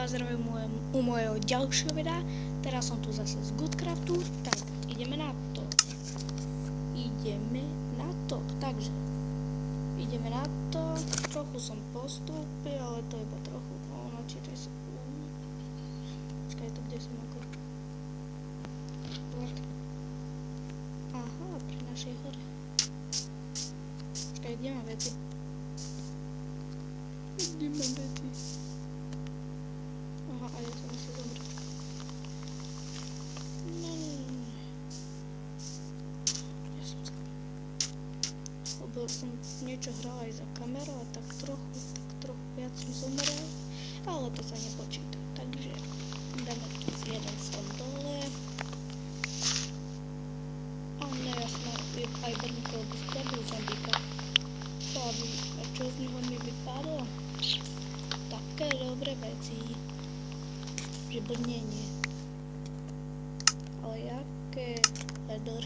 vás zdravím u mojho ďalšieho videa. Teraz som tu zase z Goodcraftu, tak ideme na to. Takže ideme na to. Trochu som postúpil, ale to iba trochu. Načítaj sa. Počkaj, to kde som ako? Aha, pri našej hore. Počkaj, kde mám veci? Aha, a ja som asi dobrý. Ja som sa... Lebo som niečo hral aj za kamerou a tak trochu viac som zomeral, ale to sa nepočíta. Takže dáme tu jeden strom dole. A ne, ja som aj brnko, lebo zabil zombíka. A čo z neho mi vypadlo? Také dobré veci. Že brnenie. Ale jaké leather.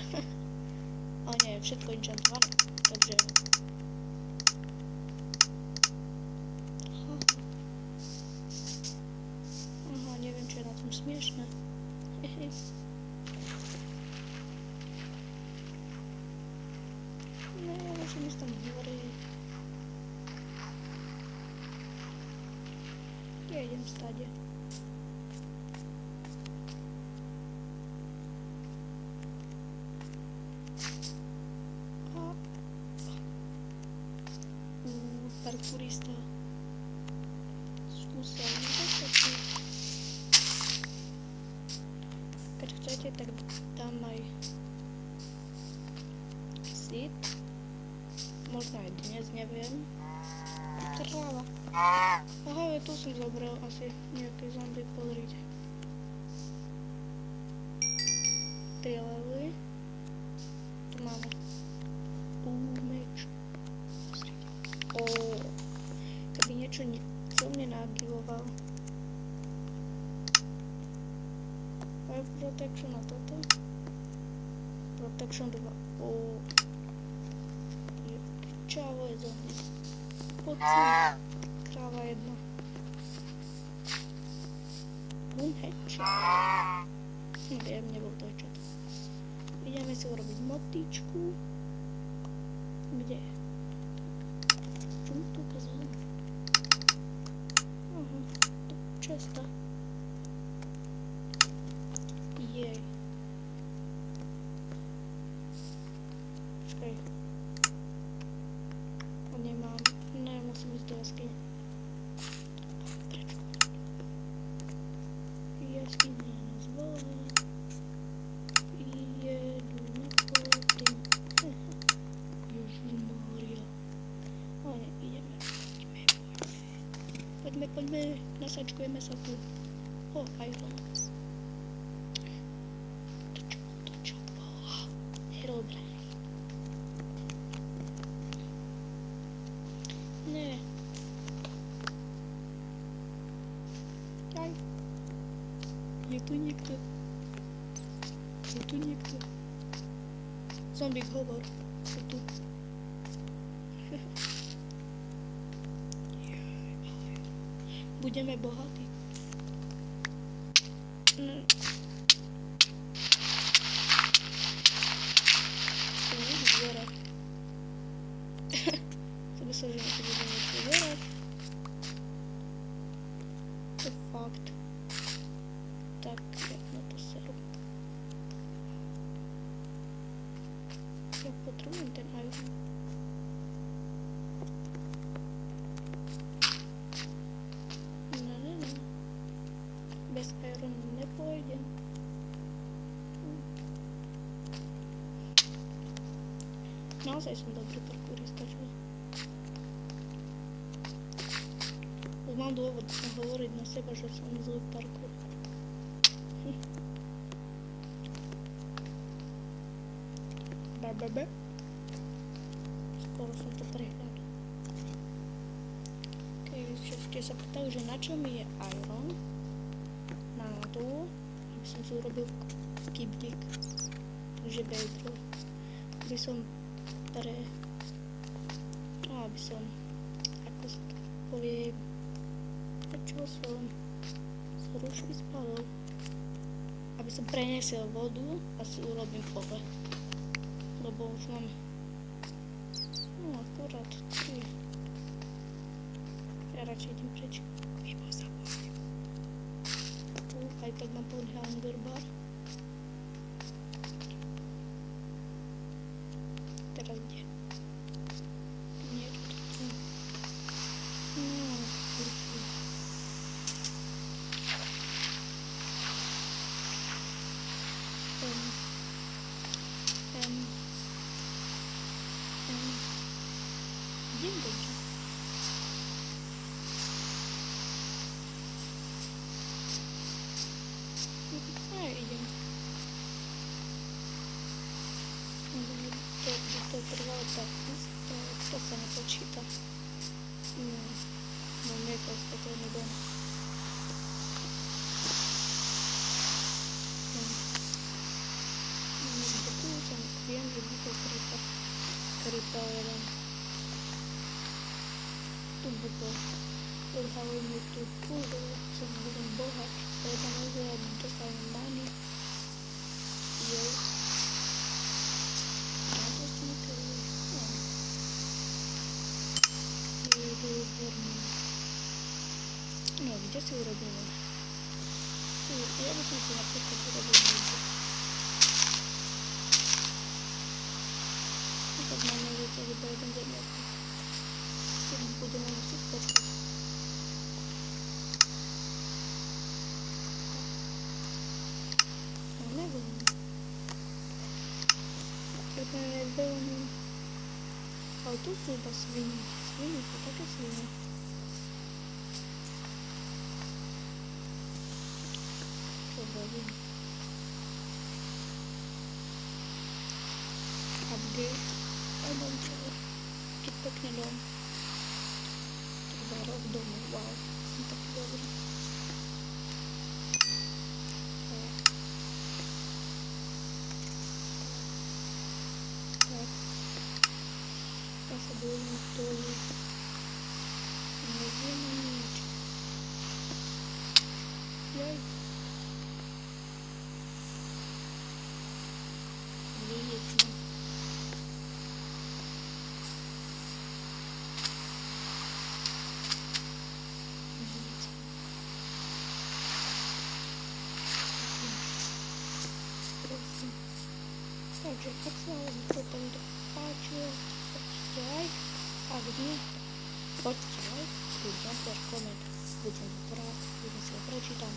Ale nie, všetko enchantované. Takže... Aha, neviem, čo je na tom smiešné. No, ja môžem ísť tam hore. Ja idem stade. Parkourista. Skúsil nedostačí. Keď chcete, tak dám aj sit. Možno aj dnes, neviem. Tráva. Aha, tu som zobral asi nejaký zombie, pozrite. 3 levely. Tu máme meč. Keby niečo silne nagivoval. Aj protection na toto. Protection 2. Čavo je zombie. Poď sem. Kráva 1. Boom, headshot. Viem, nebol to headshot. Ideme si urobiť motičku. Kde je? Čo mi tu ukázalo? Aha, to česta. Jej. Počkaj. Nemám. Ne, musím ísť do jaskyne. Prečo? Jaskyne nás volá. Jedu na potin. Ježišmária. Ale ideme. Poďme. Nasačkujeme sa tu. Iron. To čo bolo? Dobre. Ne. Aj. Je tu niekto. Zombík hovor. Je tu. Budeme bohatí. To nie je zverať. To myslel, že to bude niečo zverať. To je fakt. Tak, jak na to seru. Ja potrebujem ten iron. Bez ironu nepôjdem. Naozaj som dobrý parkourista, čo? Už mám dôvod hovoriť na seba, že som zlý parkour. Skoro som to prehľadal. Keď ste sa pýtali, že na čo mi je iron, na to, aby som si urobil kibdik, takže bedro, aby som aby som, ako sa to povie, čo som sa rušky spadol. Aby som preniesil vodu a si urobím pove. Lebo už mám akurát 3. Ja radšej idem preč. Aj tak mám plný hunger bar. Teraz kde? Nie, tu. Kurku. Idem dobrze. Idem. To trwało tak, to sa nepočíta. No mlieko je spokojný dom. Viem, že by to creeper jeden. Tu bubol. Odhaluj mi tú púdu, som budem bohač. To je tam ozaj, dostanem money. Jej. A to si mi to no, kde si urobíme? Ja by som si napríklad urobil niečo. Tak máme zatiaľ iba jeden zemiak. Keď budeme musieť počkať. No neviem. Treba je veľmi. Ale tu sú iba sviny. Sviny sú také sviny. Čo robím? Update. A dom celý. Taký pekný dom. Treba rok domu. Wow. Som taký dobrý. Tak. Ja sa bojím dolu. Neviem nič. Jaj. Viečno. Takže ak sa vám tento páčilo, poďte like, ak nie, poďte like, kľudne koment, budem rád, budem si ho prečítam.